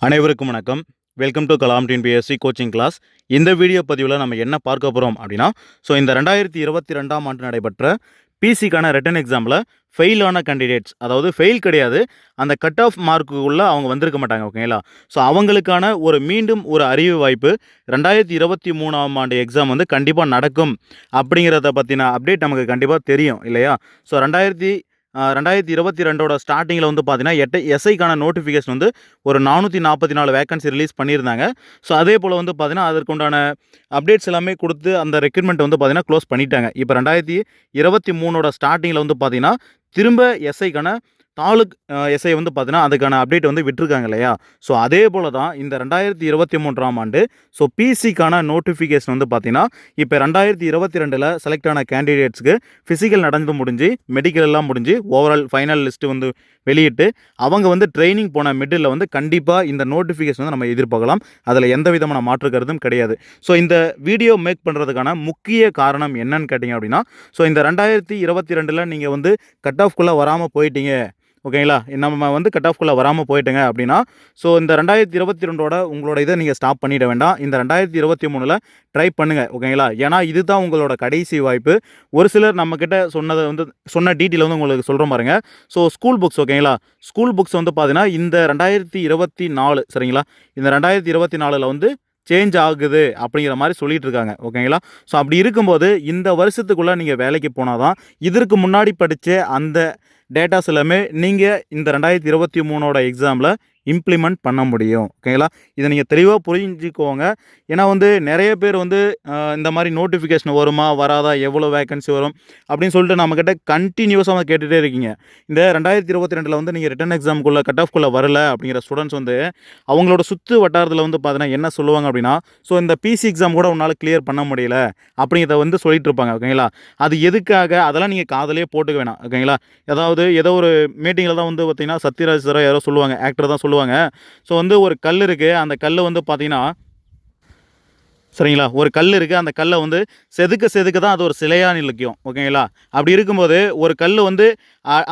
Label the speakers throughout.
Speaker 1: அனைவருக்கும் வணக்கம். Welcome to Kalam TNPSC coaching class. இந்த வீடியோ பதிவில் நம்ம என்ன பார்க்க போகிறோம் அப்படின்னா, இந்த 2022ஆம் ஆண்டு நடைபெற்ற பிசிக்கான ரிட்டன் எக்ஸாமில் ஃபெயில் ஆன கேண்டிடேட்ஸ், அதாவது ஃபெயில் கிடையாது, அந்த கட் ஆஃப் மார்க்குள்ளே அவங்க வந்திருக்க மாட்டாங்க, ஓகேங்களா? அவங்களுக்கான மீண்டும் ஒரு அறிவு வாய்ப்பு 2023ஆம் ஆண்டு எக்ஸாம் கண்டிப்பாக நடக்கும் அப்படிங்கிறத பற்றின அப்டேட் நமக்கு கண்டிப்பாக தெரியும் இல்லையா? 2022ஓட ஸ்டார்டிங்கில் பார்த்தீங்கன்னா எஸ்ஐக்கான நோட்டிஃபிகேஷன் ஒரு 444 வேகன்சி ரிலீஸ் பண்ணியிருந்தாங்க. அதே போல் பார்த்தீங்கன்னா அதற்குண்டான அப்டேட்ஸ் எல்லாமே கொடுத்து அந்த ரெக்ரூட்மெண்ட் பார்த்தீங்கன்னா க்ளோஸ் பண்ணிட்டாங்க. இப்போ 2023ஓட ஸ்டார்டிங்கில் பார்த்தீங்கன்னா திரும்ப எஸ்ஐக்கான தாலுக் எஸ்ஐ பார்த்தீங்கன்னா அதுக்கான அப்டேட் விட்டுருக்காங்க இல்லையா? அதே போல் தான் இந்த 2023ஆம் ஆண்டு பிசிக்கான நோட்டிஃபிகேஷன் பார்த்தீங்கன்னா இப்போ 2022 செலக்ட் ஆன கேண்டிடேட்ஸ்க்கு ஃபிசிக்கல் நடந்து முடிஞ்சு, மெடிக்கல் எல்லாம் முடிஞ்சு, ஓவரால் ஃபைனல் லிஸ்ட்டு வெளியிட்டு அவங்க ட்ரைனிங் போன மிடில் கண்டிப்பாக இந்த நோட்டிஃபிகேஷன் நம்ம எதிர்பார்க்கலாம். அதில் எந்த விதமான மாற்று கருத்தும் கிடையாது. இந்த வீடியோ மேக் பண்ணுறதுக்கான முக்கிய காரணம் என்னன்னு கேட்டிங்க அப்படின்னா, இந்த 2022 நீங்கள் கட் ஆஃப்குள்ளே வராமல் போயிட்டீங்க, ஓகேங்களா? நம்ம கட் ஆஃப்குள்ளே வராமல் போயிட்டுங்க அப்படின்னா இந்த 2022ஓட உங்களோட இதை நீங்கள் ஸ்டாப் பண்ணிட வேண்டாம். இந்த 2023 ட்ரை பண்ணுங்கள், ஓகேங்களா? ஏன்னா இதுதான் உங்களோட கடைசி வாய்ப்பு. ஒரு சிலர் நம்மக்கிட்ட சொன்னதை சொன்ன டீட்டெயில் உங்களுக்கு சொல்கிற பாருங்க. ஸ்கூல் புக்ஸ், ஓகேங்களா? ஸ்கூல் புக்ஸ் பார்த்தீங்கன்னா இந்த 2024, சரிங்களா? இந்த 2024 சேஞ்ச் ஆகுது அப்படிங்கிற மாதிரி சொல்லிட்டு இருக்காங்க, ஓகேங்களா? அப்படி இருக்கும்போது இந்த வருஷத்துக்குள்ளே நீங்கள் வேலைக்கு போனால் தான் இதற்கு முன்னாடி படித்த அந்த டேட்டாஸ் எல்லாமே நீங்கள் இந்த 2023ஓட எக்ஸாமில் இம்ப்ளிமெண்ட் பண்ண முடியும், ஓகேங்களா? இதை நீங்கள் தெளிவாக புரிஞ்சுக்கோங்க. ஏன்னா நிறைய பேர் இந்த மாதிரி நோட்டிஃபிகேஷன் வருமா வராதா, எவ்வளோ வேகன்சி வரும் அப்படின்னு சொல்லிட்டு நம்மக்கிட்ட கண்டினியூஸாக கேட்டுகிட்டே இருக்கீங்க. இந்த 2022 நீங்கள் ரிட்டன் எக்ஸாமுக்குள்ளே கட் ஆஃப்குள்ளே வரல அப்படிங்கிற ஸ்டூடெண்ட்ஸ் அவங்களோட சுற்று வட்டாரத்தில் பார்த்தீங்கன்னா என்ன சொல்லுவாங்க அப்படின்னா, இந்த பிசி எக்ஸாம் கூட உன்னால் கிளியர் பண்ண முடியல அப்படிங்கிறத சொல்லிட்டு இருப்பாங்க, ஓகேங்களா? அது எதுக்காக, அதெல்லாம் நீங்கள் காதலே போட்டுக்க வேணாம், ஓகேங்களா? ஏதோ ஒரு மீட்டிங்கில் தான் பார்த்தீங்கன்னா சத்யராஜ் சார் யாரோ சொல்லுவாங்க, ஆக்டர் தான் சொல்லுவாங்க. ஒரு கல் இருக்குது, அந்த கல் பார்த்தீங்கன்னா, சரிங்களா, ஒரு கல் இருக்குது, அந்த கல்லை செதுக்க தான் அது ஒரு சிலையாக நிற்கும், ஓகேங்களா? அப்படி இருக்கும்போது ஒரு கல்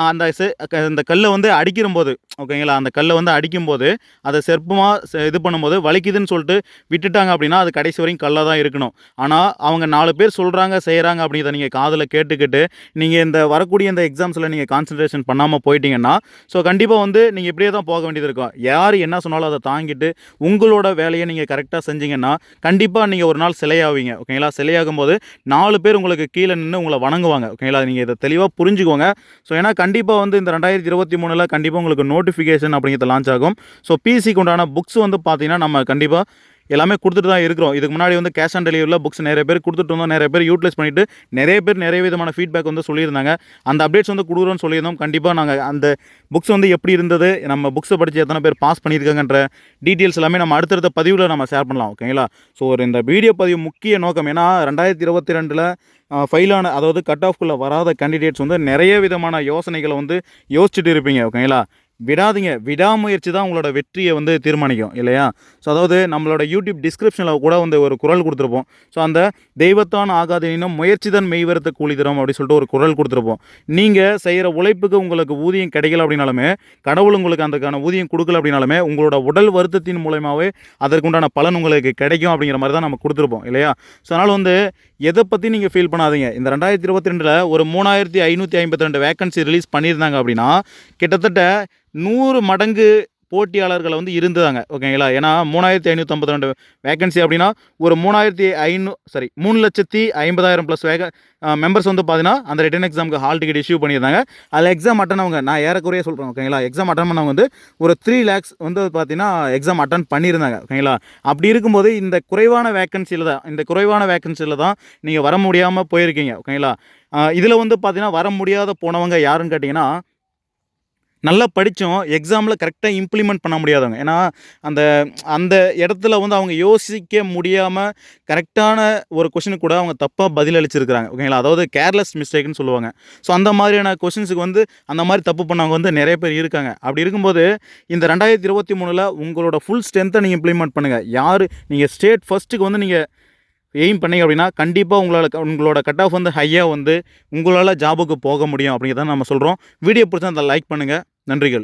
Speaker 1: அந்த கல்லை அடிக்கிறம்போது, ஓகேங்களா, அந்த கல்லை அடிக்கும்போது அதை செற்பமாக இது பண்ணும்போது வலிக்குதுன்னு சொல்லிட்டு விட்டுட்டாங்க அப்படின்னா அது கடைசி வரைக்கும் கல்லாக தான் இருக்கணும். ஆனால் அவங்க 4 பேர் சொல்கிறாங்க செய்கிறாங்க அப்படிங்கிறத நீங்கள் காதில் கேட்டுக்கிட்டு நீங்கள் இந்த வரக்கூடிய இந்த எக்ஸாம்ஸில் நீங்கள் கான்சன்ட்ரேஷன் பண்ணாமல் போயிட்டீங்கன்னா கண்டிப்பாக நீங்கள் இப்படியே தான் போக வேண்டியது இருக்கும். யார் என்ன சொன்னாலும் அதை தாங்கிட்டு உங்களோட வேலையை நீங்கள் கரெக்டாக செஞ்சீங்கன்னா கண்டிப்பாக நீங்கள் ஒரு நாள் சிலையாவீங்க, ஓகேங்களா? சிலையாகும் போது 4 பேர் உங்களுக்கு கீழே நின்று உங்களை வணங்குவாங்க, ஓகேங்களா? நீங்கள் இதை தெளிவாக புரிஞ்சுக்கோங்க. ஏன்னா கண்டிப்பாக இந்த 2023 கண்டிப்பாக உங்களுக்கு நோட்டிஃபிகேஷன் அப்படிங்கிறது லான்ச் ஆகும். பிசிக்கு உண்டான புக்ஸ் பார்த்தீங்கன்னா நம்ம கண்டிப்பாக எல்லாமே கொடுத்துட்டு தான் இருக்கிறோம். இதுக்கு முன்னாடி கேஷ் ஆன் டெலிவரியில் புக்ஸ் நிறைய பேர் கொடுத்துட்டு இருந்தோம். நிறைய பேர் யூட்டிலைஸ் பண்ணிவிட்டு நிறைய பேர் நிறைய விதமான ஃபீட்பேக் சொல்லியிருந்தாங்க. அந்த அப்டேட்ஸ் கொடுக்குறோன்னு சொல்லியிருந்தோம். கண்டிப்பாக நாங்கள் அந்த புக்ஸ் எப்படி இருந்தது, நம்ம புக்ஸை படித்து எத்தனை பேர் பாஸ் பண்ணியிருக்காங்கன்ற டீட்டெயில்ஸ் எல்லாமே நம்ம அடுத்தடுத்த பதிவில் நம்ம ஷேர் பண்ணலாம், ஓகேங்களா? இந்த வீடியோ பதிவு முக்கிய நோக்கம் ஏன்னா 2022 ஃபெயிலான, அதாவது கட் ஆஃப்குள்ளே வராத கேண்டிடேட்ஸ் நிறைய விதமான யோசனைகளை யோசிச்சுட்டு இருப்பீங்க, ஓகேங்களா? விடாதீங்க. விடாமுயற்சி தான் உங்களோட வெற்றியை தீர்மானிக்கும் இல்லையா? அதாவது நம்மளோட யூடியூப் டிஸ்கிரிப்ஷனில் கூட ஒரு குரல் கொடுத்துருப்போம். அந்த தெய்வத்தான் ஆகாதீனும் முயற்சி தான் மெய்வரத்தை கூலி தரும் அப்படின்னு சொல்லிட்டு ஒரு குரல் கொடுத்துருப்போம். நீங்கள் செய்கிற உழைப்புக்கு உங்களுக்கு ஊதியம் கிடைக்கல அப்படின்னாலுமே, கடவுள் உங்களுக்கு அதுக்கான ஊதியம் கொடுக்கல அப்படின்னாலுமே உங்களோட உடல் வருத்தத்தின் மூலமாகவே அதற்குண்டான பலன் உங்களுக்கு கிடைக்கும் அப்படிங்கிற மாதிரி தான் நம்ம கொடுத்துருப்போம் இல்லையா? அதனால் எதை பற்றி நீங்கள் ஃபீல் பண்ணாதீங்க. இந்த 2022 ஒரு 3552 வேகன்சி ரிலீஸ் பண்ணியிருந்தாங்க அப்படின்னா கிட்டத்தட்ட 100 மடங்கு போட்டியாளர்களை இருந்தாங்க, ஓகேங்களா? ஏன்னா 3552 வேகன்சி அப்படின்னா ஒரு 3,50,000 ப்ளஸ் மெம்பர்ஸ் பார்த்தீங்கன்னா அந்த ரிட்டன் எக்ஸாமுக்கு ஹால் டிக்கெட் இஷ்யூ பண்ணியிருந்தாங்க. அதில் எக்ஸாம் அட்டன் அவங்க, நான் ஏறக்குறைய சொல்கிறேன், ஓகேங்களா? எக்ஸாம் அட்டன் பண்ணவங்க ஒரு 3 lakhs பார்த்தீங்கன்னா எக்ஸாம் அட்டன் பண்ணியிருந்தாங்க, ஓகேங்களா? அப்படி இருக்கும்போது இந்த குறைவான வேகன்சியில் தான் நீங்கள் வர முடியாமல் போயிருக்கீங்க, ஓகேங்களா? இதில் பார்த்தீங்கன்னா வர முடியாத போனவங்க யாருன்னு கேட்டிங்கன்னா, நல்லா படித்தோம், எக்ஸாமில் கரெக்டாக இம்ப்ளிமெண்ட் பண்ண முடியாதவங்க. ஏன்னா அந்த அந்த இடத்துல அவங்க யோசிக்க முடியாமல் கரெக்டான ஒரு கொஷினுக்கு கூட அவங்க தப்பாக பதில் அளிச்சிருக்கிறாங்க, ஓகேங்களா? அதாவது கேர்லெஸ் மிஸ்டேக்னு சொல்லுவாங்க. அந்த மாதிரியான கொஷின்ஸுக்கு அந்த மாதிரி தப்பு பண்ணவங்க நிறைய பேர் இருக்காங்க. அப்படி இருக்கும்போது இந்த 2023 உங்களோட ஃபுல் ஸ்ட்ரென்த்தை நீங்கள் இம்ப்ளிமெண்ட் பண்ணுங்கள். நீங்கள் ஸ்டேட் ஃபஸ்ட்டுக்கு நீங்கள் எய்ம் பண்ணிங்க அப்படின்னா கண்டிப்பாக உங்களோட கட் ஆஃப் ஹையாக உங்களால் ஜாபுக்கு போக முடியும் அப்படிங்கிறத நம்ம சொல்கிறோம். வீடியோ பிடிச்சா அதை லைக் பண்ணுங்கள். நன்றிகள்.